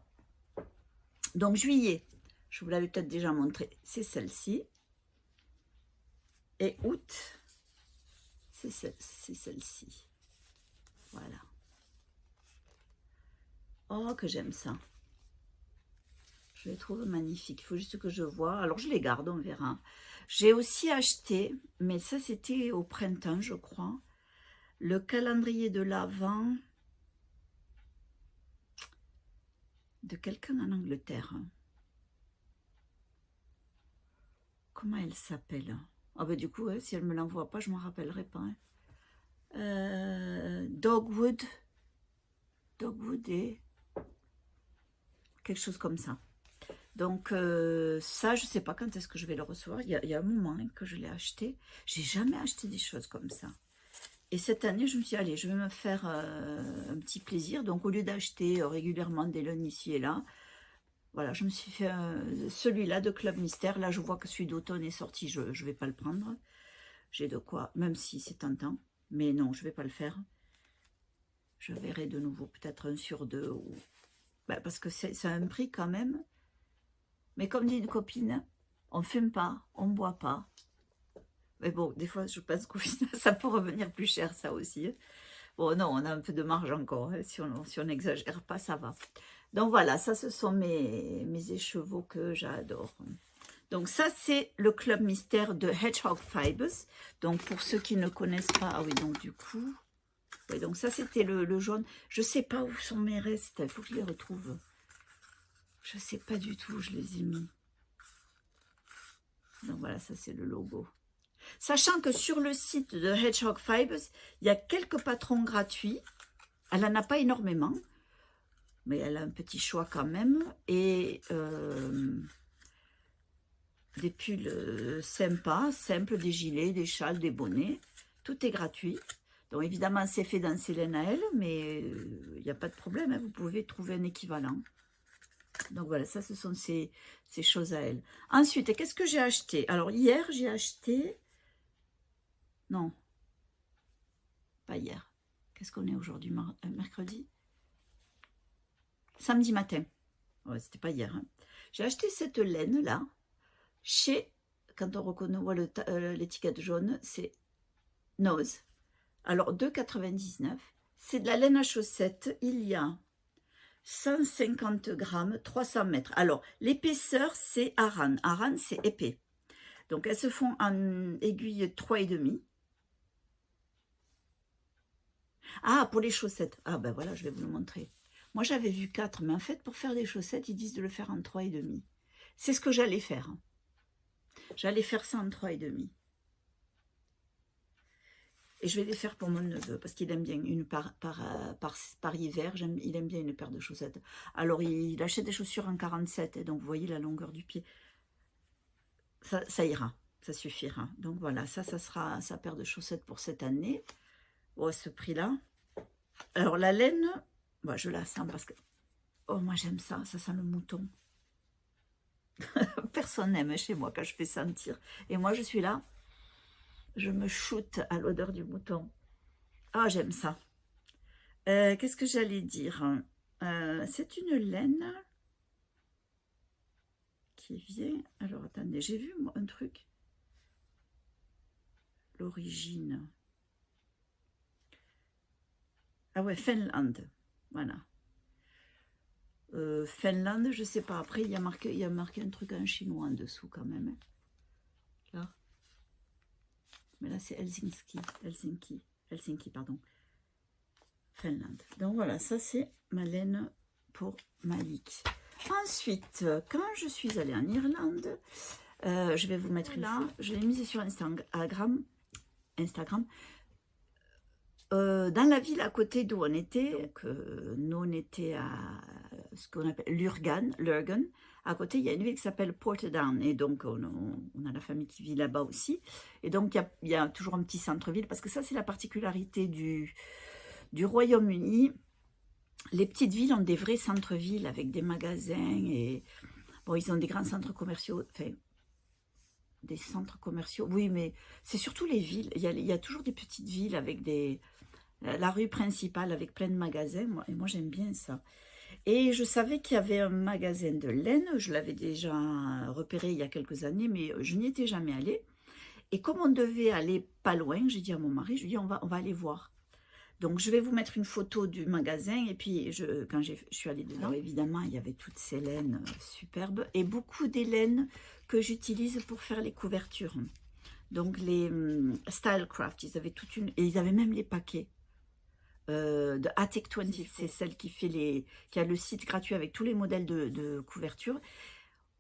Donc, juillet, je vous l'avais peut-être déjà montré, c'est celle-ci. Et août, c'est celle-ci. Voilà. Oh, que j'aime ça. Je les trouve magnifiques. Il faut juste que je vois. Alors, je les garde, on verra. J'ai aussi acheté, mais ça, c'était au printemps, je crois, le calendrier de l'Avent de quelqu'un en Angleterre. Comment elle s'appelle? Ah ben du coup, si elle ne me l'envoie pas, je ne m'en rappellerai pas. Hein. Dogwood et quelque chose comme ça. Donc ça, je ne sais pas quand est-ce que je vais le recevoir. Il y a un moment que je l'ai acheté. J'ai jamais acheté des choses comme ça. Et cette année, je me suis dit, allez, je vais me faire un petit plaisir. Donc au lieu d'acheter régulièrement des lunes ici et là, voilà, je me suis fait celui-là de Club Mystère. Là, je vois que celui d'automne est sorti. Je ne vais pas le prendre. J'ai de quoi, même si c'est tentant. Mais non, je ne vais pas le faire. Je verrai de nouveau peut-être un sur 2. Ou... Ben, parce que c'est un prix quand même. Mais comme dit une copine, on ne fume pas, on ne boit pas. Mais bon, des fois, je pense qu'au final, ça peut revenir plus cher, ça aussi. Bon, non, on a un peu de marge encore. Hein. Si on n'exagère pas, ça va. Donc voilà, ça, ce sont mes écheveaux que j'adore. Donc ça, c'est le club mystère de Hedgehog Fibers. Donc pour ceux qui ne connaissent pas, ah oui, donc du coup, oui, donc ça c'était le jaune. Je sais pas où sont mes restes, il faut que je les retrouve. Je sais pas du tout où je les ai mis. Donc voilà, ça c'est le logo. Sachant que sur le site de Hedgehog Fibers, il y a quelques patrons gratuits. Elle n'en a pas énormément, mais elle a un petit choix quand même. Et des pulls sympas, simples, des gilets, des châles, des bonnets. Tout est gratuit. Donc évidemment, c'est fait dans ses laines à elle, mais il n'y a pas de problème. Hein, vous pouvez trouver un équivalent. Donc voilà, ça, ce sont ces choses à elle. Ensuite, qu'est-ce que j'ai acheté? Alors hier, j'ai acheté... Non, pas hier. Qu'est-ce qu'on est aujourd'hui, mercredi? Samedi matin. Ouais, c'était pas hier. Hein. J'ai acheté cette laine-là chez, quand on voit l'étiquette jaune, c'est Nose. Alors, 2,99. C'est de la laine à chaussettes. Il y a 150 grammes, 300 mètres. Alors, l'épaisseur, c'est Aran. Aran, c'est épais. Donc, elles se font en aiguille 3,5. Ah, pour les chaussettes. Ah, ben voilà, je vais vous le montrer. Moi, j'avais vu 4, mais en fait, pour faire des chaussettes, ils disent de le faire en 3,5. C'est ce que j'allais faire. J'allais faire ça en 3,5. Et je vais les faire pour mon neveu, parce qu'il aime bien une par hiver, il aime bien une paire de chaussettes. Alors, il achète des chaussures en 47, et donc vous voyez la longueur du pied. Ça ira, ça suffira. Donc voilà, ça sera sa paire de chaussettes pour cette année. Oh, à ce prix-là. Alors, la laine, bah, je la sens parce que... Oh, moi, j'aime ça. Ça sent le mouton. Personne n'aime chez moi quand je fais sentir. Et moi, je suis là. Je me shoot à l'odeur du mouton. Ah, j'aime ça. Qu'est-ce que j'allais dire? C'est une laine qui vient... Alors, attendez, j'ai vu moi, un truc. L'origine... Ah ouais, Finlande, voilà. Finlande, je sais pas. Après, il y a marqué un truc en chinois en dessous quand même. Là. Mais là, c'est Helsinki, pardon. Finlande. Donc voilà, ça c'est ma laine pour Malik. Ensuite, quand je suis allée en Irlande, je vais vous mettre là, je l'ai mise sur Instagram. Dans la ville à côté d'où on était, donc, nous on était à ce qu'on appelle Lurgan, à côté il y a une ville qui s'appelle Portadown, et donc on a la famille qui vit là-bas aussi, et donc il y a toujours un petit centre-ville, parce que ça c'est la particularité du Royaume-Uni. Les petites villes ont des vrais centres-villes avec des magasins, et bon, ils ont des grands centres commerciaux, enfin des centres commerciaux, oui, mais c'est surtout les villes, il y a toujours des petites villes avec la rue principale avec plein de magasins, et moi j'aime bien ça. Et je savais qu'il y avait un magasin de laine, je l'avais déjà repéré il y a quelques années, mais je n'y étais jamais allée. Et comme on devait aller pas loin, j'ai dit à mon mari, je lui ai dit on va aller voir. Donc je vais vous mettre une photo du magasin, et puis quand je suis allée dedans, évidemment il y avait toutes ces laines superbes, et beaucoup des laines que j'utilise pour faire les couvertures. Donc les Stylecraft, ils avaient et ils avaient même les paquets. De Attic 20, c'est celle qui a le site gratuit avec tous les modèles de couverture.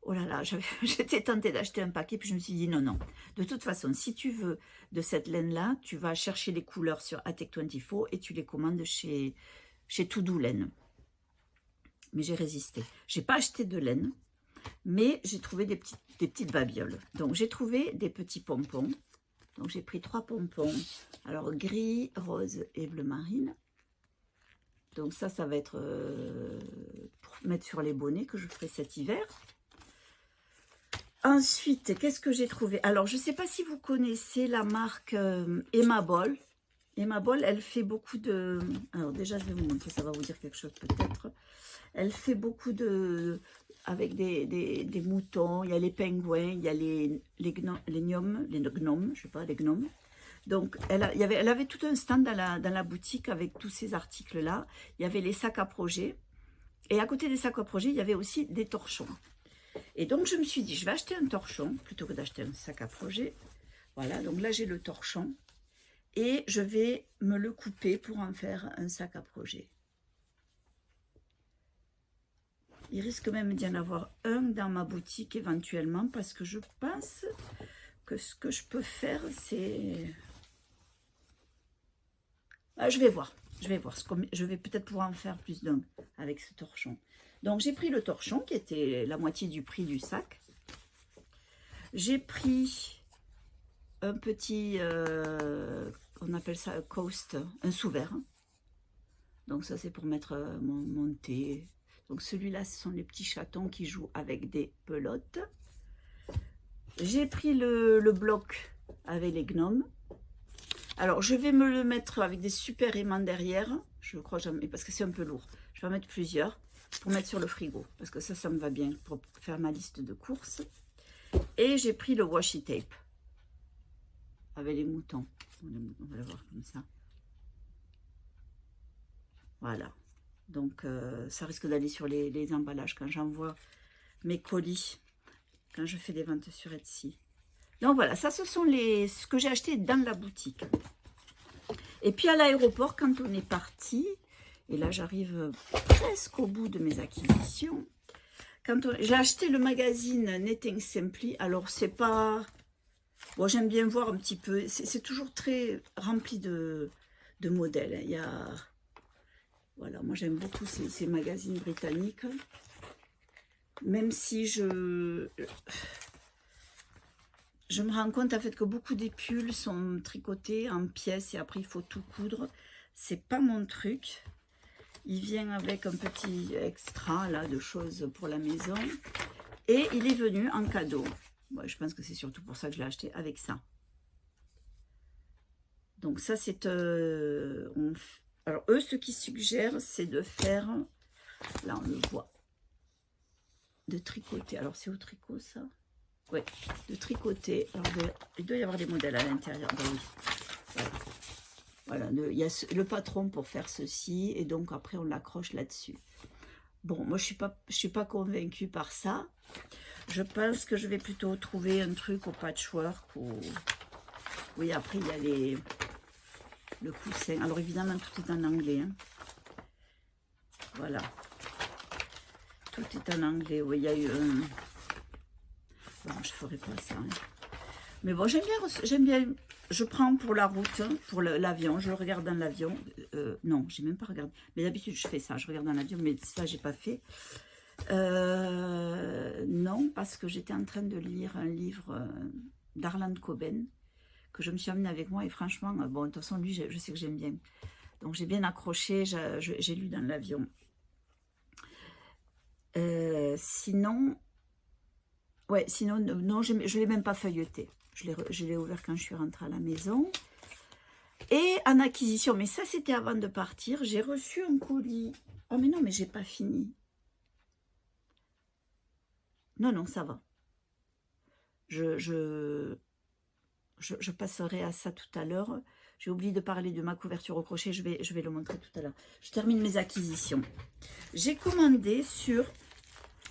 Oh là là, j'étais tentée d'acheter un paquet, puis je me suis dit non. De toute façon, si tu veux de cette laine-là, tu vas chercher les couleurs sur Attic 24 et tu les commandes chez Todo Laine. Mais j'ai résisté. J'ai pas acheté de laine, mais j'ai trouvé des petites babioles. Donc j'ai trouvé des petits pompons. Donc j'ai pris 3 pompons, alors gris, rose et bleu marine. Donc ça va être pour mettre sur les bonnets que je ferai cet hiver. Ensuite, qu'est-ce que j'ai trouvé? Alors je ne sais pas si vous connaissez la marque Emma Ball. Emma Ball, elle fait beaucoup de... Alors déjà je vais vous montrer, ça va vous dire quelque chose peut-être. Elle fait beaucoup de... avec des moutons, il y a les pingouins, il y a les gnomes, je sais pas, les gnomes. Donc, elle avait tout un stand dans la boutique avec tous ces articles-là. Il y avait les sacs à projet. Et à côté des sacs à projet, il y avait aussi des torchons. Et donc, je me suis dit, je vais acheter un torchon plutôt que d'acheter un sac à projet. Voilà, donc là, j'ai le torchon. Et je vais me le couper pour en faire un sac à projet. Il risque même d'y en avoir un dans ma boutique éventuellement parce que je pense que ce que je peux faire, c'est... Ah, je vais voir. Je vais peut-être pouvoir en faire plus d'un avec ce torchon. Donc, j'ai pris le torchon qui était la moitié du prix du sac. J'ai pris un petit, on appelle ça un coast, un sous-verre. Donc, ça, c'est pour mettre mon thé. Donc, celui-là, ce sont les petits chatons qui jouent avec des pelotes. J'ai pris le bloc avec les gnomes. Alors, je vais me le mettre avec des super aimants derrière. Je crois jamais, parce que c'est un peu lourd. Je vais en mettre plusieurs pour mettre sur le frigo. Parce que ça me va bien pour faire ma liste de courses. Et j'ai pris le washi tape. Avec les moutons. On va le voir comme ça. Voilà. Donc, ça risque d'aller sur les emballages quand j'envoie mes colis. Quand je fais des ventes sur Etsy. Donc voilà, ça ce sont ce que j'ai acheté dans la boutique. Et puis à l'aéroport, quand on est parti, et là j'arrive presque au bout de mes acquisitions, j'ai acheté le magazine Knitting Simply. Alors c'est pas... Bon, j'aime bien voir un petit peu, c'est toujours très rempli de modèles. Il y a... Voilà, moi j'aime beaucoup ces magazines britanniques. Même si je me rends compte en fait que beaucoup des pulls sont tricotés en pièces et après il faut tout coudre. C'est pas mon truc. Il vient avec un petit extra là de choses pour la maison. Et il est venu en cadeau. Ouais, je pense que c'est surtout pour ça que je l'ai acheté avec ça. Donc ça c'est... Alors eux, ce qu'ils suggèrent, c'est de faire... Là on le voit. De tricoter. Alors c'est au tricot ça? Oui, de tricoter. Alors, il doit y avoir des modèles à l'intérieur. Ben oui. Voilà, il y a le patron pour faire ceci et donc après on l'accroche là-dessus. Bon, moi je suis pas convaincue par ça. Je pense que je vais plutôt trouver un truc au patchwork ou... Oui, après il y a le coussin. Alors évidemment tout est en anglais. Hein. Voilà. Tout est en anglais. Oui, il y a eu un... Bon, je ferai pas ça. Hein. Mais bon, j'aime bien. Je prends pour la route, pour l'avion. Je le regarde dans l'avion. Non, j'ai même pas regardé. Mais d'habitude, je fais ça. Je regarde dans l'avion, mais ça, j'ai pas fait. Non, parce que j'étais en train de lire un livre d'Arland Coben que je me suis amené avec moi. Et franchement, bon, de toute façon, lui, je sais que j'aime bien. Donc, j'ai bien accroché. J'ai lu dans l'avion. Sinon... Ouais, sinon, non, je ne l'ai même pas feuilleté. Je l'ai ouvert quand je suis rentrée à la maison. Et en acquisition, mais ça, c'était avant de partir, j'ai reçu un colis. Oh, mais non, mais j'ai pas fini. Non, non, ça va. Je passerai à ça tout à l'heure. J'ai oublié de parler de ma couverture au crochet. Je vais le montrer tout à l'heure. Je termine mes acquisitions. J'ai commandé sur...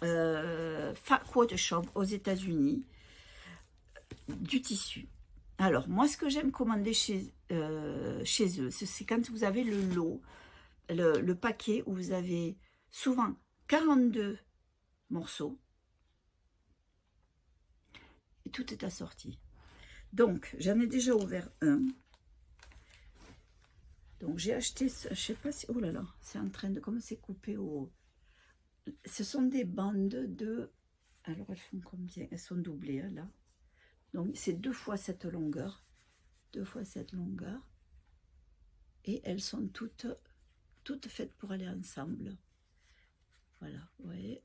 Fat Quarter Shop aux États-Unis du tissu. Alors moi ce que j'aime commander chez eux, c'est quand vous avez le lot, le paquet où vous avez souvent 42 morceaux et tout est assorti. Donc j'en ai déjà ouvert un. Donc j'ai acheté, je sais pas si, oh là là, c'est en train de, comme c'est coupé au... Ce sont des bandes de... Alors, elles font combien? Elles sont doublées, hein, là. Donc, c'est 2 fois cette longueur. 2 fois cette longueur. Et elles sont toutes faites pour aller ensemble. Voilà, vous voyez.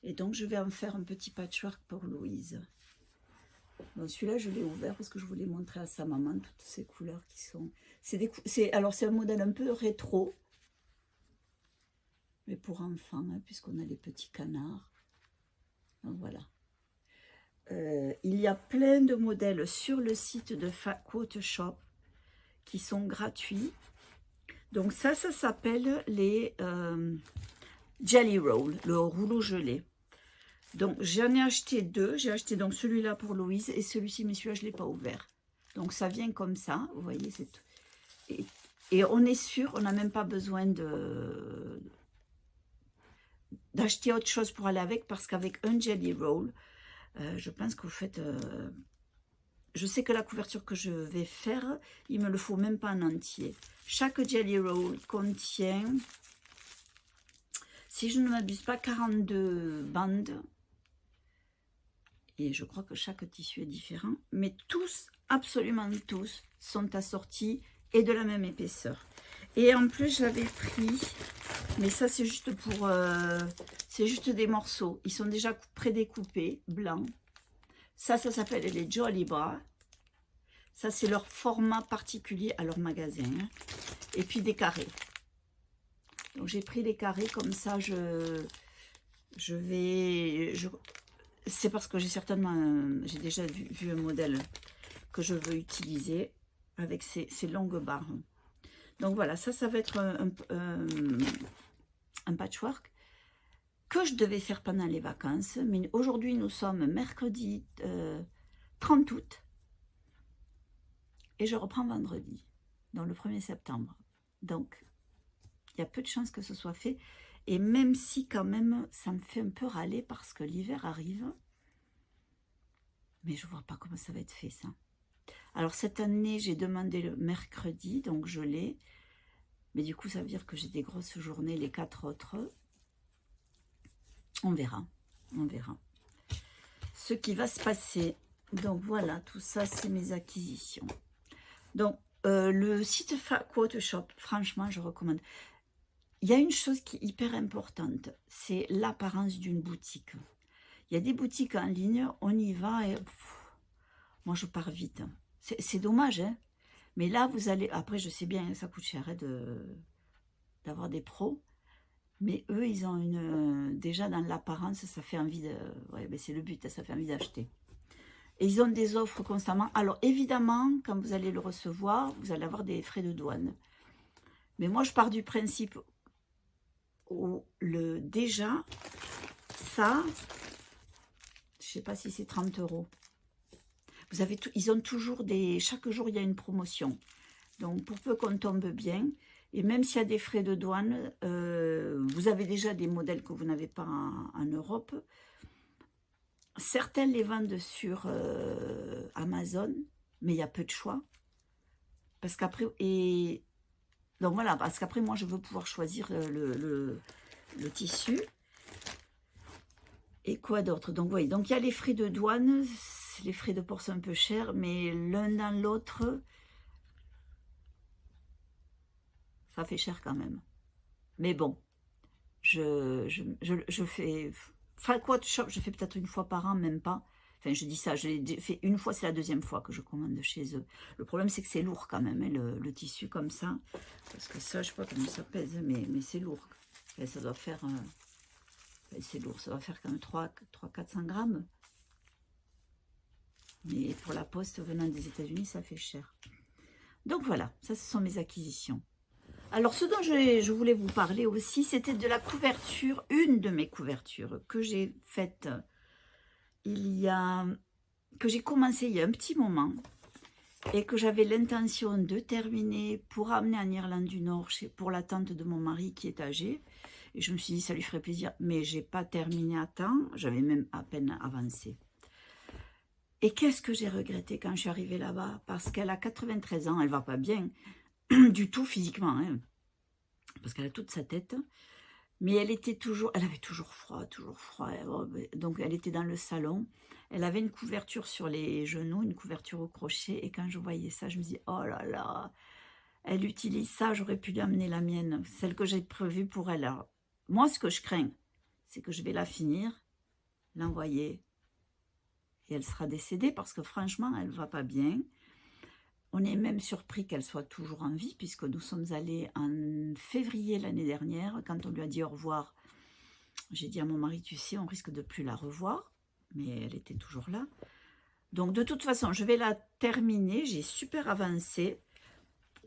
Et donc, je vais en faire un petit patchwork pour Louise. Bon, celui-là, je l'ai ouvert parce que je voulais montrer à sa maman toutes ces couleurs qui sont... Alors, c'est un modèle un peu rétro. Mais pour enfants, hein, puisqu'on a les petits canards. Donc, voilà. Il y a plein de modèles sur le site de Fat Quarter Shop qui sont gratuits. Donc ça s'appelle les Jelly Roll, le rouleau gelé. Donc, j'en ai acheté deux. J'ai acheté donc celui-là pour Louise et celui-ci, mais celui-là, je ne l'ai pas ouvert. Donc, ça vient comme ça. Vous voyez, c'est tout. Et on est sûr, on n'a même pas besoin d'acheter autre chose pour aller avec, parce qu'avec un Jelly Roll, je pense que vous faites... je sais que la couverture que je vais faire, il ne me le faut même pas en entier. Chaque Jelly Roll contient, si je ne m'abuse pas, 42 bandes. Et je crois que chaque tissu est différent. Mais tous, absolument tous, sont assortis et de la même épaisseur. Et en plus, j'avais pris, mais ça c'est juste pour, c'est juste des morceaux. Ils sont déjà prédécoupés, blancs. Ça s'appelle les Jolly Bras. Ça, c'est leur format particulier à leur magasin. Hein. Et puis des carrés. Donc, j'ai pris les carrés comme ça. C'est parce que j'ai certainement, j'ai déjà vu un modèle que je veux utiliser avec ces longues barres. Donc voilà, ça va être un patchwork que je devais faire pendant les vacances. Mais aujourd'hui, nous sommes mercredi 30 août. Et je reprends vendredi, donc le 1er septembre. Donc, il y a peu de chances que ce soit fait. Et même si quand même, ça me fait un peu râler parce que l'hiver arrive. Mais je ne vois pas comment ça va être fait, ça. Alors, cette année, j'ai demandé le mercredi, donc je l'ai. Mais du coup, ça veut dire que j'ai des grosses journées, les 4 autres. On verra, on verra. Ce qui va se passer. Donc, voilà, tout ça, c'est mes acquisitions. Donc, le site Quote Shop, franchement, je recommande. Il y a une chose qui est hyper importante, c'est l'apparence d'une boutique. Il y a des boutiques en ligne, on y va et moi je pars vite. C'est dommage, hein. Mais là vous allez, après je sais bien, ça coûte cher d'avoir des pros, mais eux ils ont déjà dans l'apparence, ça fait envie de, ouais, ben c'est le but, ça fait envie d'acheter. Et ils ont des offres constamment. Alors évidemment, quand vous allez le recevoir, vous allez avoir des frais de douane. Mais moi je pars du principe déjà, ça, je sais pas si c'est 30 €. Vous avez tout, ils ont toujours chaque jour il y a une promotion. Donc pour peu qu'on tombe bien, et même s'il y a des frais de douane, vous avez déjà des modèles que vous n'avez pas en Europe. Certains les vendent sur Amazon, mais il y a peu de choix. Parce qu'après, donc voilà, parce qu'après moi je veux pouvoir choisir le tissu. Et quoi d'autre? Donc oui, donc il y a les frais de douane, les frais de port sont un peu chers, mais l'un dans l'autre, ça fait cher quand même. Mais bon, je fais... Enfin, quoi, shop, je fais peut-être une fois par an, même pas. Enfin, je dis ça, je l'ai fait une fois, c'est la deuxième fois que je commande chez eux. Le problème, c'est que c'est lourd quand même, hein, le tissu comme ça. Parce que ça, je sais pas comment ça pèse, mais c'est lourd. Et ça doit faire... c'est lourd, ça doit faire quand même 300-400 grammes. Mais pour la poste venant des États-Unis, ça fait cher. Donc voilà, ça ce sont mes acquisitions. Alors ce dont je voulais vous parler aussi, c'était de la couverture, une de mes couvertures que j'ai faite que j'ai commencé il y a un petit moment et que j'avais l'intention de terminer pour amener en Irlande du Nord pour la tante de mon mari qui est âgée. Et je me suis dit, ça lui ferait plaisir, mais j'ai pas terminé à temps, j'avais même à peine avancé. Et qu'est-ce que j'ai regretté quand je suis arrivée là-bas? Parce qu'elle a 93 ans, elle va pas bien du tout physiquement, hein, parce qu'elle a toute sa tête. Mais elle avait toujours froid, donc elle était dans le salon. Elle avait une couverture sur les genoux, une couverture au crochet. Et quand je voyais ça, je me dis, oh là là, elle utilise ça, j'aurais pu lui amener la mienne, celle que j'ai prévue pour elle. Alors, moi, ce que je crains, c'est que je vais la finir, l'envoyer, et elle sera décédée parce que franchement, elle ne va pas bien. On est même surpris qu'elle soit toujours en vie, puisque nous sommes allés en février l'année dernière. Quand on lui a dit au revoir, j'ai dit à mon mari, tu sais, on risque de plus la revoir, mais elle était toujours là. Donc de toute façon, je vais la terminer, j'ai super avancé.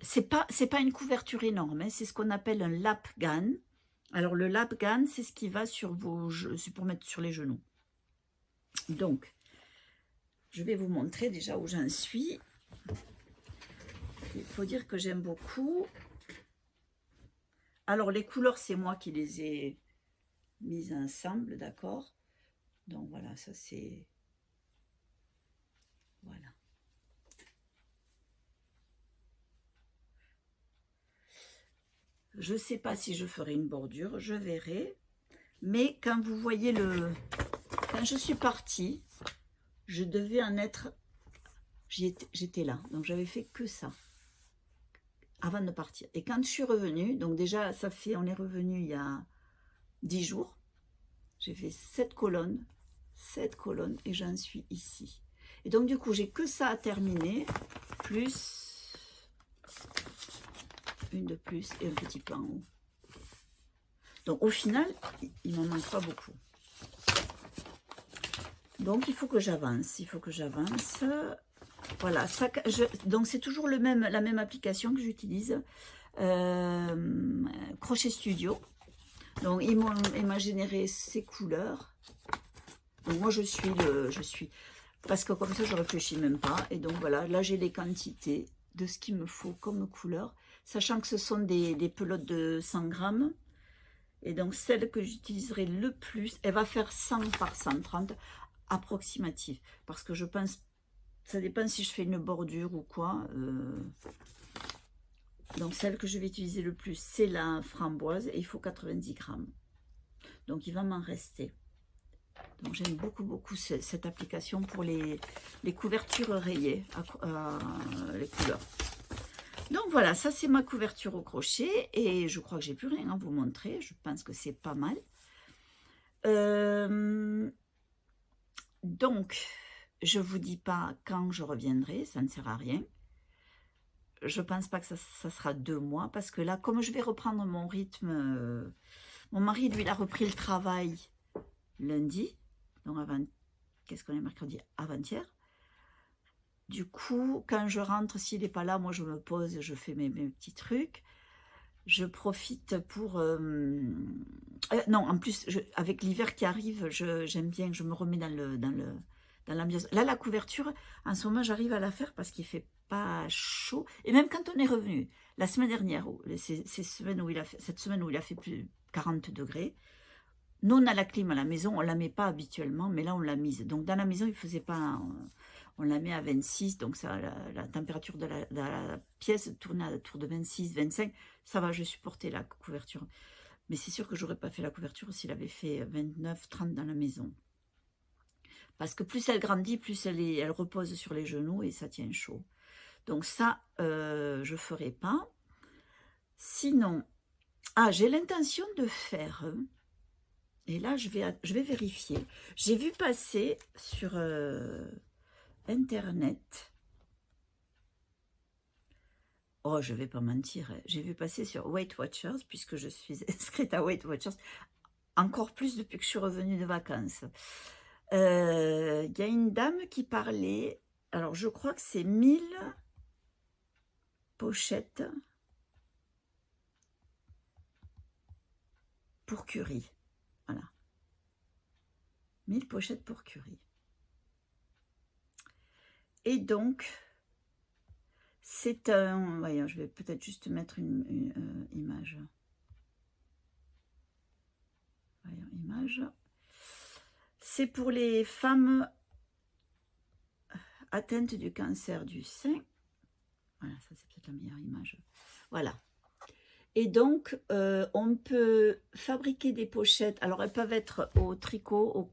C'est pas une couverture énorme, hein, c'est ce qu'on appelle un lap gun. Alors le lap gun, c'est ce qui va sur c'est pour mettre sur les genoux. Donc, je vais vous montrer déjà où j'en suis. Il faut dire que j'aime beaucoup. Alors, les couleurs, c'est moi qui les ai mises ensemble, d'accord? Donc, voilà, ça c'est... Voilà. Je ne sais pas si je ferai une bordure, je verrai. Mais quand vous voyez le... Quand je suis partie, je devais en être... J'étais là, donc j'avais fait que ça. Avant de partir. Et quand je suis revenue, donc déjà, ça fait... On est revenu il y a 10 jours. J'ai fait 7 colonnes. 7 colonnes et j'en suis ici. Et donc, du coup, j'ai que ça à terminer. Plus... Une de plus et un petit peu en haut. Donc au final, il m'en manque pas beaucoup. Donc il faut que j'avance, Voilà, ça, donc c'est toujours la même application que j'utilise, Crochet Studio. Donc il m'a généré ces couleurs. Donc moi je suis, parce que comme ça je réfléchis même pas. Et donc voilà, là j'ai les quantités de ce qu'il me faut comme couleur, sachant que ce sont des pelotes de 100 grammes. Et donc, celle que j'utiliserai le plus, elle va faire 100 par 130 approximative. Parce que je pense, ça dépend si je fais une bordure ou quoi. Donc, celle que je vais utiliser le plus, c'est la framboise. Et il faut 90 grammes. Donc, il va m'en rester. Donc, j'aime beaucoup cette application pour les couvertures rayées, les couleurs. Donc voilà, ça c'est ma couverture au crochet et je crois que j'ai plus rien à vous montrer. Je pense que c'est pas mal. Donc, je vous dis pas quand je reviendrai, ça ne sert à rien. Je pense pas que ça sera 2 mois parce que là, comme je vais reprendre mon rythme, mon mari lui il a repris le travail lundi, donc avant, qu'est-ce qu'on est mercredi, avant-hier. Du coup, quand je rentre, s'il n'est pas là, moi je me pose, je fais mes petits trucs. Je profite pour... non, en plus, avec l'hiver qui arrive, j'aime bien, je me remets dans l'ambiance. Là, la couverture, en ce moment, j'arrive à la faire parce qu'il ne fait pas chaud. Et même quand on est revenu, la semaine dernière, cette semaine où il a fait plus 40 degrés, nous, on a la clim à la maison, on ne la met pas habituellement, mais là, on l'a mise. Donc, dans la maison, il ne faisait pas... On la met à 26, donc ça, la température de la pièce tournait autour de 26, 25. Ça va, je supportais la couverture. Mais c'est sûr que je n'aurais pas fait la couverture s'il avait fait 29, 30 dans la maison. Parce que plus elle grandit, plus elle repose sur les genoux et ça tient chaud. Donc ça, je ne ferai pas. Sinon, j'ai l'intention de faire... Et là, je vais vérifier. J'ai vu passer sur Internet. Oh, je ne vais pas mentir. J'ai vu passer sur Weight Watchers, puisque je suis inscrite à Weight Watchers, encore plus depuis que je suis revenue de vacances. Il y a une dame qui parlait, alors je crois que c'est 1000 pochettes pour curry. Voilà. 1000 pochettes pour curry. Et donc, c'est un... Voyons, je vais peut-être juste mettre une image. Voyons, image. C'est pour les femmes atteintes du cancer du sein. Voilà, ça c'est peut-être la meilleure image. Voilà. Et donc, on peut fabriquer des pochettes. Alors, elles peuvent être au tricot,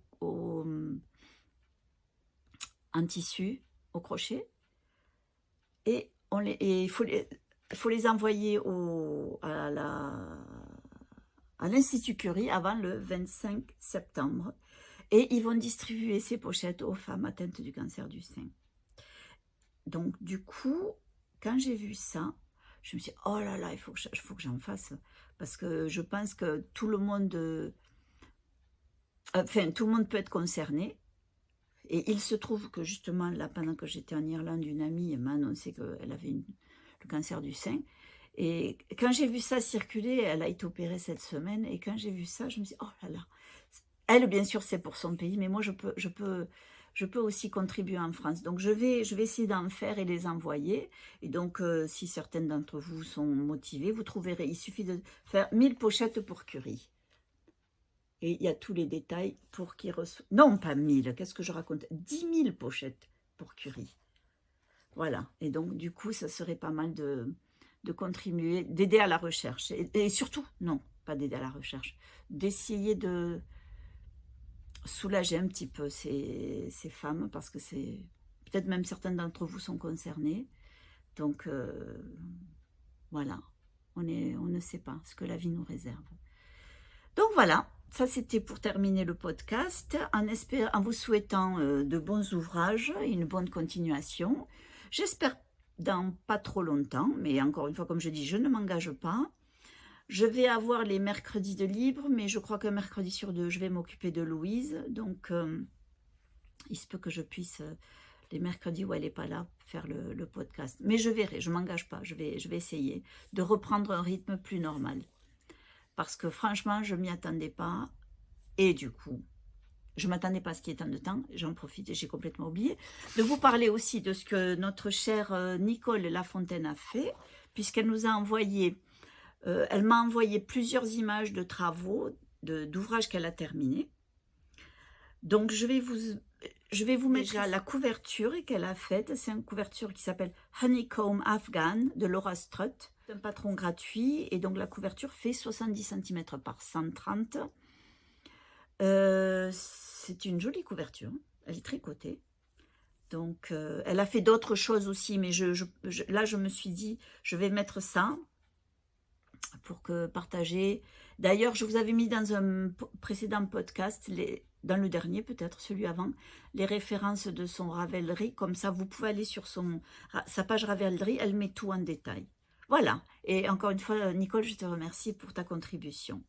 en tissu, au crochet. Et il faut les envoyer à l'Institut Curie avant le 25 septembre. Et ils vont distribuer ces pochettes aux femmes atteintes du cancer du sein. Donc, du coup, quand j'ai vu ça, je me suis dit, oh là là, il faut que j'en fasse. Parce que je pense que tout le monde peut être concerné. Et il se trouve que justement, là, pendant que j'étais en Irlande, une amie m'a annoncé qu'elle avait le cancer du sein. Et quand j'ai vu ça circuler, elle a été opérée cette semaine. Et quand j'ai vu ça, je me suis dit, oh là là, Elle, bien sûr, c'est pour son pays, mais moi, je peux aussi contribuer en France. Donc, je vais essayer d'en faire et les envoyer. Et donc, si certaines d'entre vous sont motivés, vous trouverez, il suffit de faire 1000 pochettes pour Curie. Et il y a tous les détails pour qu'ils reçoivent. Non, pas 1000, qu'est-ce que je raconte? 10 000 pochettes pour Curie. Voilà. Et donc, du coup, ça serait pas mal de contribuer, d'aider à la recherche. Et surtout, non, pas d'aider à la recherche, d'essayer de soulager un petit peu ces femmes, parce que c'est peut-être même certaines d'entre vous sont concernées. Donc, voilà, on ne sait pas ce que la vie nous réserve. Donc voilà, ça c'était pour terminer le podcast, en vous souhaitant de bons ouvrages et une bonne continuation. J'espère dans pas trop longtemps, mais encore une fois, comme je dis, je ne m'engage pas. Je vais avoir les mercredis de libre, mais je crois qu'un mercredi sur 2, je vais m'occuper de Louise. Donc, il se peut que je puisse, les mercredis où elle n'est pas là, faire le podcast. Mais je verrai, je ne m'engage pas, je vais essayer de reprendre un rythme plus normal. Parce que franchement, je ne m'y attendais pas. Et du coup, je ne m'attendais pas à ce qu'il y ait tant de temps. J'en profite et j'ai complètement oublié. De vous parler aussi de ce que notre chère Nicole Lafontaine a fait, puisqu'elle nous a envoyé, elle m'a envoyé plusieurs images de travaux, d'ouvrages qu'elle a terminés. Donc, je vais vous mettre déjà la couverture qu'elle a faite. C'est une couverture qui s'appelle Honeycomb Afghan de Laura Strutt. C'est un patron gratuit et donc la couverture fait 70 cm par 130. C'est une jolie couverture. Elle est tricotée. Donc, elle a fait d'autres choses aussi, mais là, je me suis dit, je vais mettre ça pour que partager. D'ailleurs, je vous avais mis dans un précédent podcast, dans le dernier peut-être, celui avant, les références de son Ravelry. Comme ça, vous pouvez aller sur sa page Ravelry, elle met tout en détail. Voilà. Et encore une fois, Nicole, je te remercie pour ta contribution.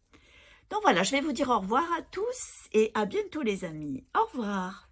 Donc voilà, je vais vous dire au revoir à tous et à bientôt les amis. Au revoir.